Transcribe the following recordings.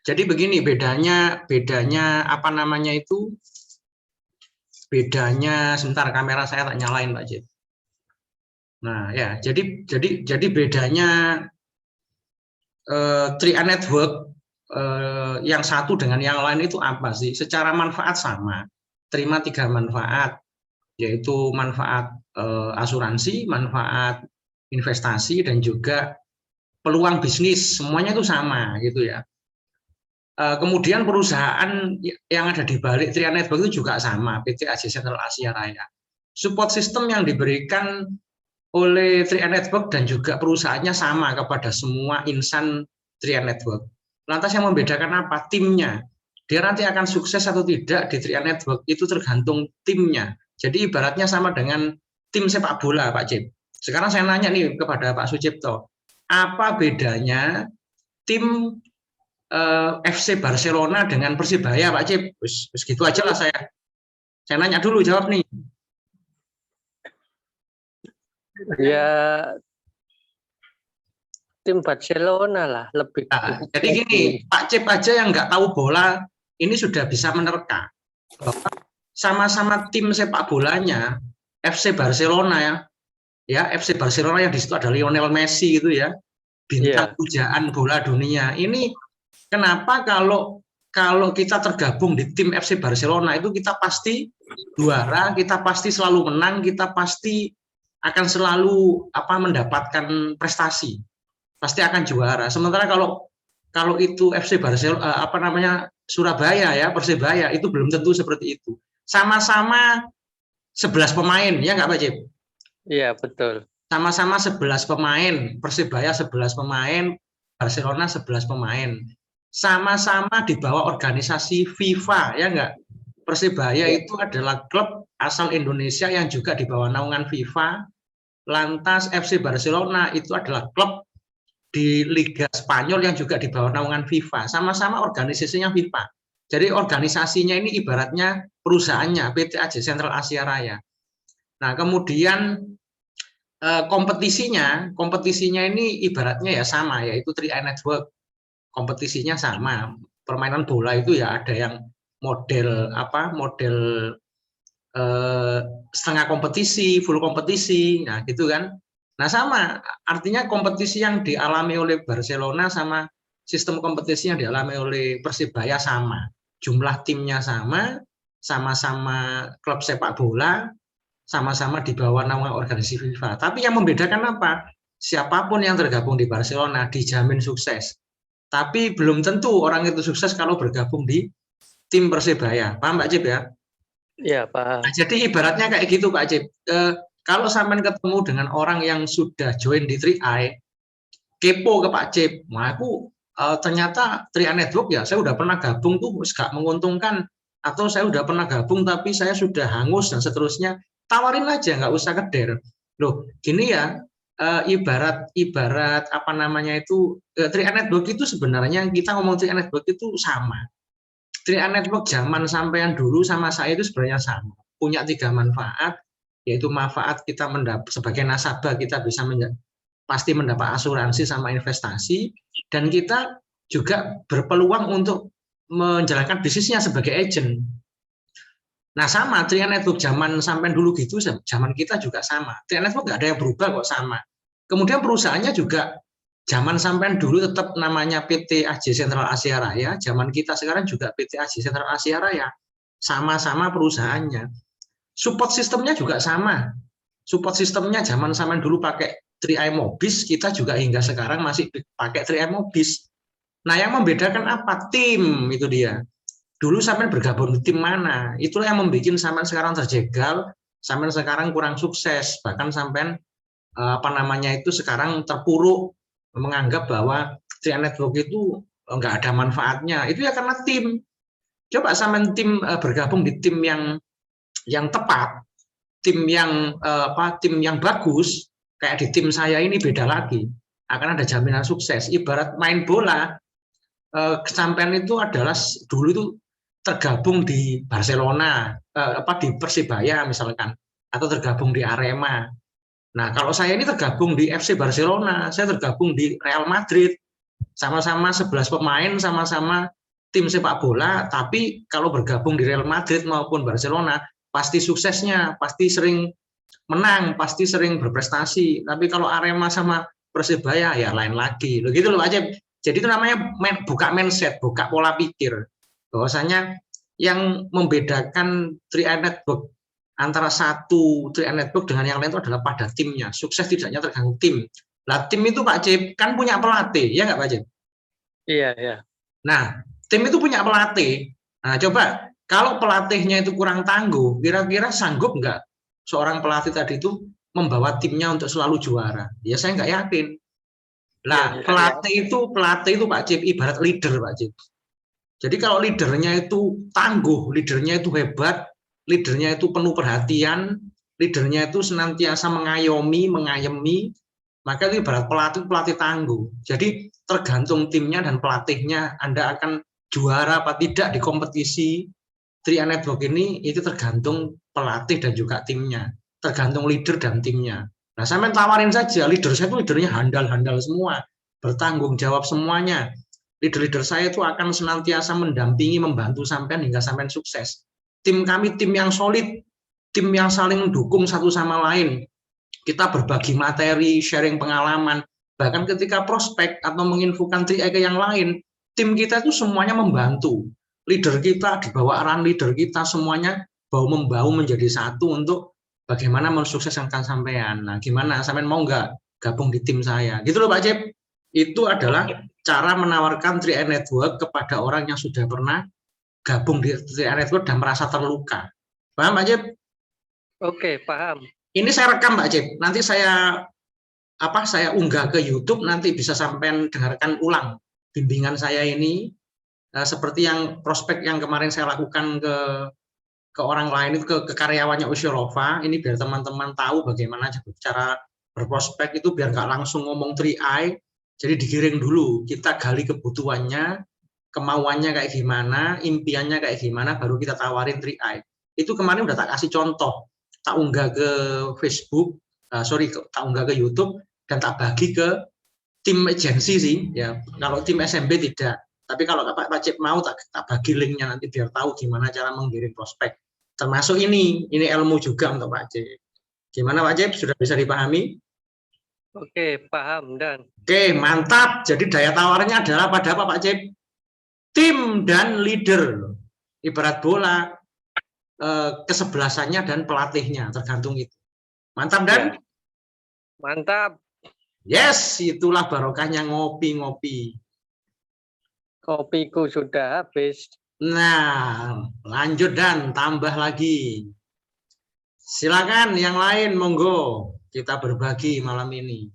Jadi begini bedanya apa namanya itu? Bedanya sebentar kamera saya tak nyalain Pak Jid. Nah, ya, jadi bedanya Tri-A Network yang satu dengan yang lain itu apa sih? Secara manfaat sama. Terima 3 manfaat, yaitu manfaat asuransi, manfaat investasi dan juga peluang bisnis. Semuanya itu sama gitu ya. Kemudian perusahaan yang ada di balik Tri-A Network itu juga sama, PT AJ Sentral Asia Raya. Support system yang diberikan oleh Tri-A Network dan juga perusahaannya sama kepada semua insan Tri-A Network. Lantas yang membedakan apa? Timnya. Dia nanti akan sukses atau tidak di Tri-A Network itu tergantung timnya. Jadi ibaratnya sama dengan tim sepak bola, Pak Cip. Sekarang saya nanya nih kepada Pak Sucipto, apa bedanya tim FC Barcelona dengan Persibaya, Pak Cip? Gitu aja lah saya nanya dulu, jawab nih. Ya, tim Barcelona lah lebih. Nah, jadi gini, Pak Cip aja yang nggak tahu bola ini sudah bisa menerka bahwa sama-sama tim sepak bolanya FC Barcelona ya FC Barcelona yang di situ ada Lionel Messi gitu ya, bintang pujaan bola dunia. Ini kenapa kalau kita tergabung di tim FC Barcelona itu kita pasti juara, kita pasti selalu menang, kita pasti akan selalu mendapatkan prestasi, pasti akan juara. Sementara kalau itu FC Barcelona Surabaya ya, Persebaya itu belum tentu seperti itu. Sama-sama 11 pemain ya nggak Pak Cip? Iya betul. Sama-sama 11 pemain, Persebaya 11 pemain, Barcelona 11 pemain. Sama-sama di bawah organisasi FIFA ya nggak? Persebaya itu adalah klub asal Indonesia yang juga di bawah naungan FIFA. Lantas FC Barcelona itu adalah klub di Liga Spanyol yang juga di bawah naungan FIFA, sama-sama organisasinya FIFA. Jadi organisasinya ini ibaratnya perusahaannya PT AJ Sentral Asia Raya. Nah, kemudian kompetisinya ini ibaratnya ya sama, yaitu Tri-A Network. Kompetisinya sama. Permainan bola itu ya ada yang model setengah kompetisi, full kompetisi, nah gitu kan. Nah sama, artinya kompetisi yang dialami oleh Barcelona sama sistem kompetisi yang dialami oleh Persibaya sama. Jumlah timnya sama, sama-sama klub sepak bola, sama-sama di bawah naungan organisasi FIFA. Tapi yang membedakan apa? Siapapun yang tergabung di Barcelona dijamin sukses. Tapi belum tentu orang itu sukses kalau bergabung di tim Persibaya. Paham Pak Cip ya? Iya paham. Nah, jadi ibaratnya kayak gitu Pak Cip. Kalau sampai ketemu dengan orang yang sudah join di Tri-A, kepo ke Pak Cip. Nah, aku ternyata Tri-A Network ya, saya udah pernah gabung tuh gak menguntungkan, atau saya udah pernah gabung tapi saya sudah hangus dan seterusnya. Tawarin aja, nggak usah keder. Loh, gini ya, ibarat apa namanya itu Tri-A Network itu sebenarnya kita ngomong Tri-A Network itu sama. Tri-A Network zaman sampean dulu sama saya itu sebenarnya sama. Punya 3 manfaat, yaitu manfaat kita sebagai nasabah kita bisa pasti mendapat asuransi sama investasi, dan kita juga berpeluang untuk menjalankan bisnisnya sebagai agent. Nah sama, Tri-A Network zaman sampean dulu gitu, zaman kita juga sama. Tri-A Network nggak ada yang berubah kok, sama. Kemudian perusahaannya juga zaman sampean dulu tetap namanya PT AJ Sentral Asia Raya, zaman kita sekarang juga PT AJ Sentral Asia Raya, sama-sama perusahaannya. Support sistemnya juga sama. Support sistemnya zaman sampean dulu pakai Tri-A Mobis, kita juga hingga sekarang masih pakai Tri-A Mobis. Nah yang membedakan apa? Tim itu dia. Dulu sampean bergabung di tim mana? Itulah yang membuat sampean sekarang terjegal, sampean sekarang kurang sukses, bahkan sampean sekarang terpuruk menganggap bahwa Tri-A Network itu nggak ada manfaatnya. Itu ya karena tim. Coba sampean tim bergabung di tim yang tepat, tim yang bagus, kayak di tim saya ini beda lagi, akan ada jaminan sukses. Ibarat main bola, sampean itu adalah dulu itu tergabung di Barcelona, di Persibaya misalkan, atau tergabung di Arema. Nah, kalau saya ini tergabung di FC Barcelona, saya tergabung di Real Madrid. sama-sama 11 pemain, sama-sama tim sepak bola, tapi kalau bergabung di Real Madrid maupun Barcelona, pasti suksesnya, pasti sering menang, pasti sering berprestasi. Tapi kalau Arema sama Persebaya ya lain lagi. Begitu loh Pak Acep. Jadi itu namanya buka mindset, buka pola pikir. Bahwasanya yang membedakan 3i Network antara satu 3i Network dengan yang lain itu adalah pada timnya. Sukses tidaknya tergantung tim. Nah, tim itu Pak Acep kan punya pelatih, ya nggak Pak Acep? Iya, iya. Nah, tim itu punya pelatih. Nah, coba kalau pelatihnya itu kurang tangguh, kira-kira sanggup nggak seorang pelatih tadi itu membawa timnya untuk selalu juara? Ya saya nggak yakin. Nah, Iya, iya. pelatih itu Pak Cip ibarat leader Pak Cip. Jadi kalau leadernya itu tangguh, leadernya itu hebat, leadernya itu penuh perhatian, leadernya itu senantiasa mengayomi, mengayemi, maka itu ibarat pelatih tangguh. Jadi tergantung timnya dan pelatihnya, Anda akan juara apa tidak di kompetisi 3i Network ini, itu tergantung pelatih dan juga timnya, tergantung leader dan timnya. Nah, saya tawarin saja, leader saya itu leadernya handal-handal semua, bertanggung jawab semuanya. Leader-leader saya itu akan senantiasa mendampingi, membantu sampean hingga sampean sukses. Tim kami tim yang solid, tim yang saling mendukung satu sama lain. Kita berbagi materi, sharing pengalaman, bahkan ketika prospek atau menginfokan 3i ke yang lain, tim kita itu semuanya membantu. Leader kita, di bawah arahan leader kita, semuanya bahu-membahu menjadi satu untuk bagaimana mensukseskan sampean. Nah, gimana? Sampean mau nggak gabung di tim saya? Gitu loh Pak Cip. Itu adalah cara menawarkan 3i Network kepada orang yang sudah pernah gabung di 3i Network dan merasa terluka. Paham Pak Cip? Oke, paham. Ini saya rekam Pak Cip. Nanti saya unggah ke YouTube, nanti bisa sampai dengarkan ulang bimbingan saya ini, seperti yang prospek yang kemarin saya lakukan ke orang lain itu, ke karyawannya Ushurova. Ini biar teman-teman tahu bagaimana cara berprospek itu, biar nggak langsung ngomong 3i. Jadi digiring dulu, kita gali kebutuhannya, kemauannya kayak gimana, impiannya kayak gimana, baru kita tawarin 3i. Itu kemarin udah tak kasih contoh, tak unggah ke Facebook, tak unggah ke YouTube, dan tak bagi ke tim agensi sih, ya. Kalau tim SMB tidak, tapi kalau Pak Cip mau tak bagi linknya nanti biar tahu gimana cara menggiring prospek. Termasuk ini ilmu juga untuk Pak Cip. Gimana Pak Cip, sudah bisa dipahami? Oke, paham dan. Oke, mantap. Jadi daya tawarnya adalah pada apa Pak Cip? Tim dan leader. Ibarat bola, kesebelasannya dan pelatihnya, tergantung itu. Mantap dan? Ya. Mantap. Yes, itulah barokahnya ngopi-ngopi. Kopiku sudah habis. Nah, lanjut dan tambah lagi. Silakan yang lain, monggo kita berbagi malam ini.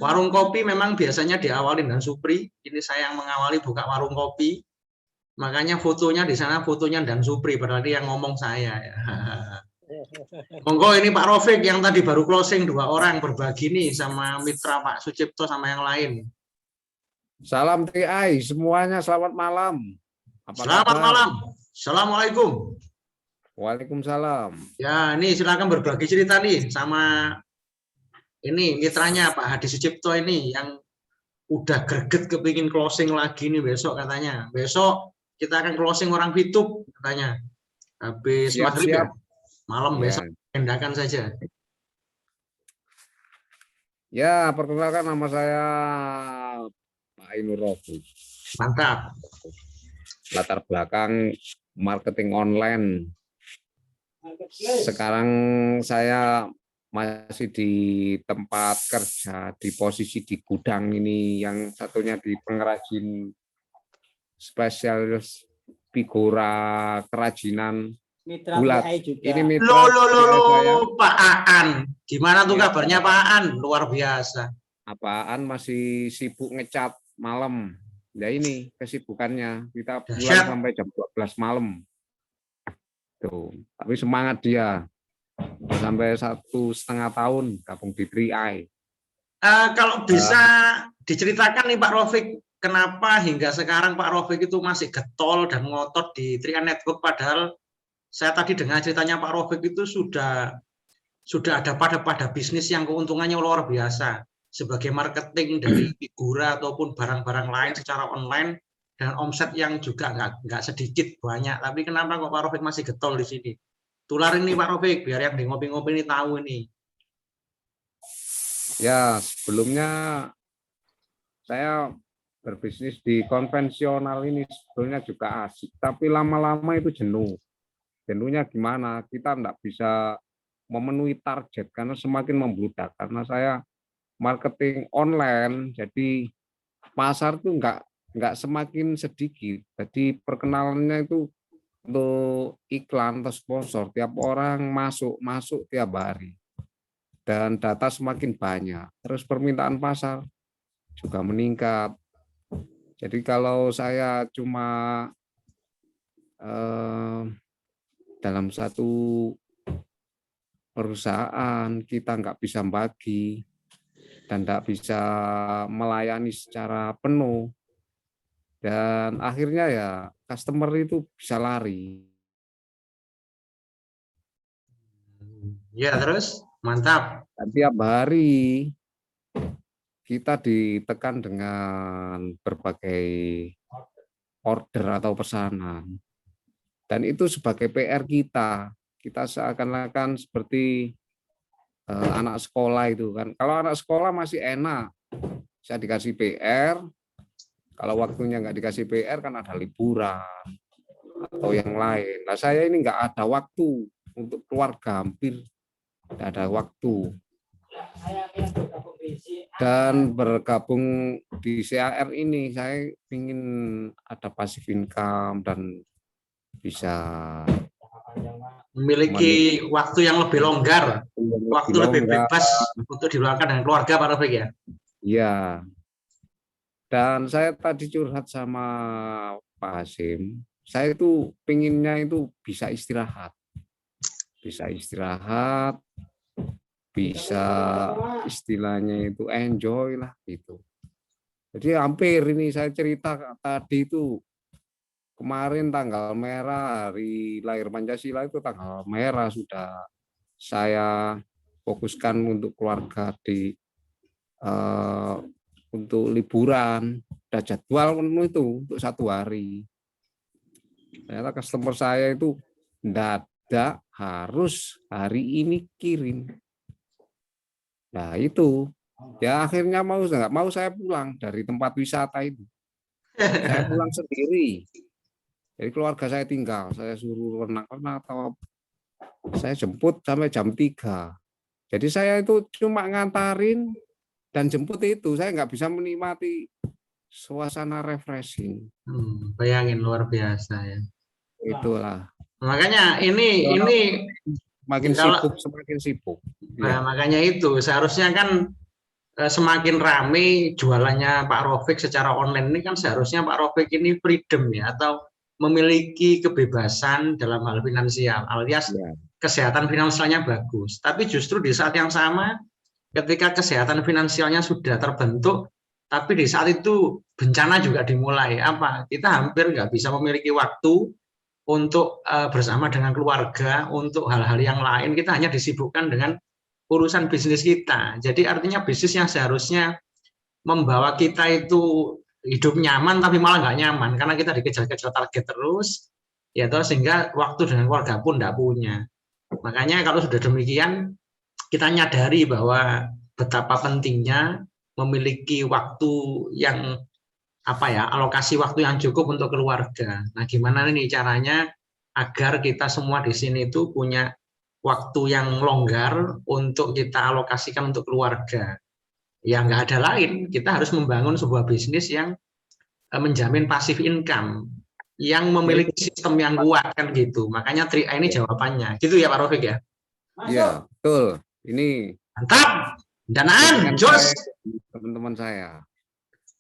Warung kopi memang biasanya diawali dengan Supri. Ini saya yang mengawali buka warung kopi. Makanya fotonya di sana fotonya dan Supri, berarti yang ngomong saya. Ya. Monggo ini Pak Rofik yang tadi baru closing 2 orang berbagi nih sama mitra Pak Sucipto sama yang lain. Salam 3i semuanya, selamat malam. Selamat malam. Assalamualaikum. Waalaikumsalam. Ya, ini silakan berbagi cerita nih sama ini mitranya Pak Hadi Sucipto ini yang udah greget kepingin closing lagi nih besok katanya. Besok kita akan closing orang YouTube katanya. Habis maghrib ya. Malam besok pindakan saja. Ya, perkenalkan nama saya Pak Ainur Rofi. Mantap. Latar belakang marketing online. Sekarang saya masih di tempat kerja, di posisi di gudang ini, yang satunya di pengrajin spesialis figura kerajinan Mitra bulat. 3i juga. Ini mitra Loh, Pak Aan. Gimana tuh kabarnya Pak Aan? Luar biasa. Apaan masih sibuk ngecat malam. Ya ini kesibukannya. Kita pulang Dahsyat. sampai jam 12 malam. Tuh, tapi semangat dia. Sampai 1,5 tahun gabung di 3i. Kalau bisa diceritakan nih Pak Rofik, kenapa hingga sekarang Pak Rofik itu masih getol dan ngotot di 3i Network, padahal saya tadi dengar ceritanya Pak Rofik itu sudah ada pada bisnis yang keuntungannya luar biasa. sebagai marketing dari figura ataupun barang-barang lain secara online dengan omset yang juga nggak sedikit banyak. Tapi kenapa kok Pak Rofik masih getol di sini? Tularin nih Pak Rofik, biar yang di ngopi-ngopi ini tahu ini. Ya, sebelumnya saya berbisnis di konvensional ini sebetulnya juga asik, tapi lama-lama itu jenuh. Jenuhnya gimana? Kita enggak bisa memenuhi target karena semakin membludak. Karena saya marketing online, jadi pasar itu enggak semakin sedikit. Jadi perkenalannya itu untuk iklan atau sponsor, tiap orang masuk tiap hari. Dan data semakin banyak. Terus permintaan pasar juga meningkat. Jadi kalau saya cuma dalam satu perusahaan kita nggak bisa bagi dan nggak bisa melayani secara penuh, dan akhirnya ya customer itu bisa lari. Ya, terus mantap. Dan tiap hari kita ditekan dengan berbagai order atau pesanan. Dan itu sebagai PR kita. Kita seakan-akan seperti anak sekolah itu kan. Kalau anak sekolah masih enak, bisa dikasih PR. Kalau waktunya nggak dikasih PR kan ada liburan atau yang lain. Nah saya ini nggak ada waktu untuk keluarga, hampir nggak ada waktu. Dan bergabung di CAR ini saya ingin ada passive income dan bisa memiliki waktu yang lebih longgar, waktu lebih bebas untuk diluangkan dengan keluarga Pak Rofik ya. Iya. Dan saya tadi curhat sama Pak Hasim, saya itu pinginnya itu bisa istirahat. Bisa istirahat, bisa istilahnya itu enjoy lah gitu. Jadi hampir ini saya cerita tadi itu kemarin tanggal merah, hari lahir Pancasila itu tanggal merah sudah saya fokuskan untuk keluarga di untuk liburan, ada jadwal penuh itu untuk 1 hari. Ternyata customer saya itu mendadak harus hari ini kirim. Nah itu, ya akhirnya nggak mau saya pulang dari tempat wisata itu. Saya pulang sendiri. Jadi keluarga saya tinggal, saya suruh renang-renang atau saya jemput sampai jam 3. Jadi saya itu cuma ngantarin dan jemput itu, saya nggak bisa menikmati suasana refreshing. Bayangin luar biasa ya. Itulah. Makanya ini makin semakin sibuk. Nah, makanya itu seharusnya kan semakin rame jualannya Pak Rofik secara online ini kan seharusnya Pak Rofik ini freedom ya, atau memiliki kebebasan dalam hal finansial alias kesehatan finansialnya bagus. Tapi justru di saat yang sama ketika kesehatan finansialnya sudah terbentuk, tapi di saat itu bencana juga dimulai. Apa? Kita hampir nggak bisa memiliki waktu untuk bersama dengan keluarga, untuk hal-hal yang lain. Kita hanya disibukkan dengan urusan bisnis kita. Jadi artinya bisnis yang seharusnya membawa kita itu hidup nyaman, tapi malah nggak nyaman karena kita dikejar-kejar target terus, ya toh, sehingga waktu dengan keluarga pun nggak punya. Makanya kalau sudah demikian, kita nyadari bahwa betapa pentingnya memiliki waktu yang alokasi waktu yang cukup untuk keluarga. Nah, gimana nih caranya agar kita semua di sini itu punya waktu yang longgar untuk kita alokasikan untuk keluarga. Ya nggak ada lain, kita harus membangun sebuah bisnis yang menjamin passive income, yang memiliki sistem yang kuat kan gitu. Makanya 3i ini jawabannya. Gitu ya Pak Rofik ya? Iya, betul. Ini mantap. Danaan, jos. Teman-teman saya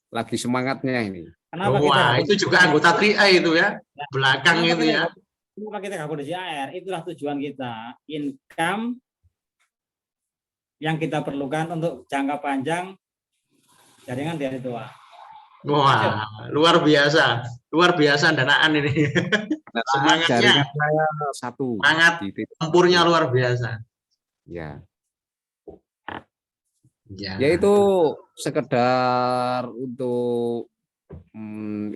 lagi semangatnya ini. Wah, itu juga anggota 3i itu ya, belakang itu ya. Kenapa kita gabung di CAR? Itulah tujuan kita, income yang kita perlukan untuk jangka panjang jaringan dari tua. Wah, luar biasa Danaan ini. Semangatnya saya satu. Semangat tempurnya luar biasa. Ya. Ya. Yaitu sekedar untuk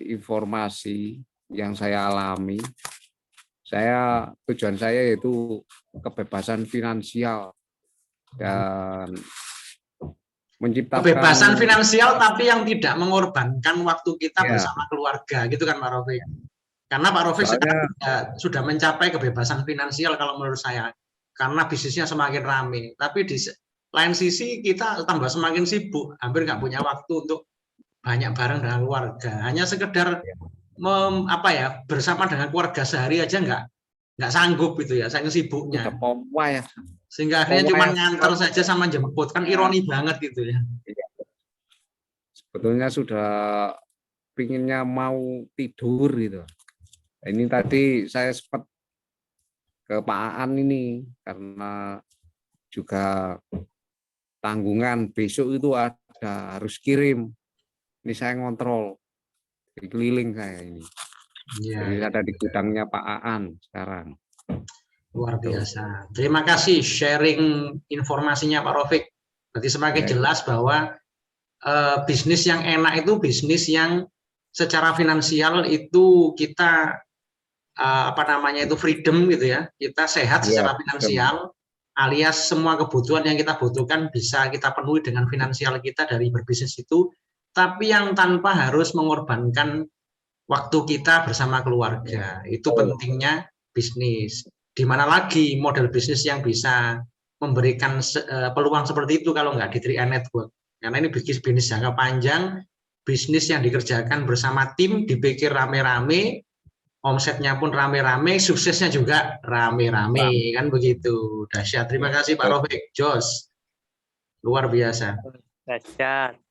informasi yang saya alami. Tujuan saya yaitu kebebasan finansial dan menciptakan Kebebasan finansial tapi yang tidak mengorbankan waktu kita ya, bersama keluarga, gitu kan Pak Rofik? Karena Pak Rofik soalnya sekarang sudah mencapai kebebasan finansial kalau menurut saya, karena bisnisnya semakin ramai. Tapi di lain sisi kita tambah semakin sibuk, hampir nggak punya waktu untuk banyak bareng dengan keluarga. Hanya sekedar bersama dengan keluarga sehari aja nggak sanggup gitu ya, saking sibuknya. udah pompa ya. Sehingga akhirnya cuma ngantar saja Ya. sama jemput, kan ironi banget gitu ya. Sebetulnya sudah pinginnya mau tidur gitu. Ini tadi saya sempat ke Pak Aan ini karena juga tanggungan besok itu ada harus kirim. Ini saya ngontrol di keliling saya ini. Jadi Ya, ada di gudangnya Pak Aan sekarang. luar biasa. Terima kasih sharing informasinya Pak Rofik. Berarti semakin jelas bahwa bisnis yang enak itu bisnis yang secara finansial itu kita itu freedom gitu ya. Kita sehat secara finansial, alias semua kebutuhan yang kita butuhkan bisa kita penuhi dengan finansial kita dari berbisnis itu, tapi yang tanpa harus mengorbankan waktu kita bersama keluarga. Itu pentingnya bisnis. Di mana lagi model bisnis yang bisa memberikan peluang seperti itu kalau nggak di 3i Network. Karena ini bisnis jangka panjang, bisnis yang dikerjakan bersama tim, dipikir rame-rame, omsetnya pun rame-rame, suksesnya juga rame-rame, kan begitu. Dahsyat. Terima kasih Pak Rofik, Jos. Luar biasa. Dahsyat.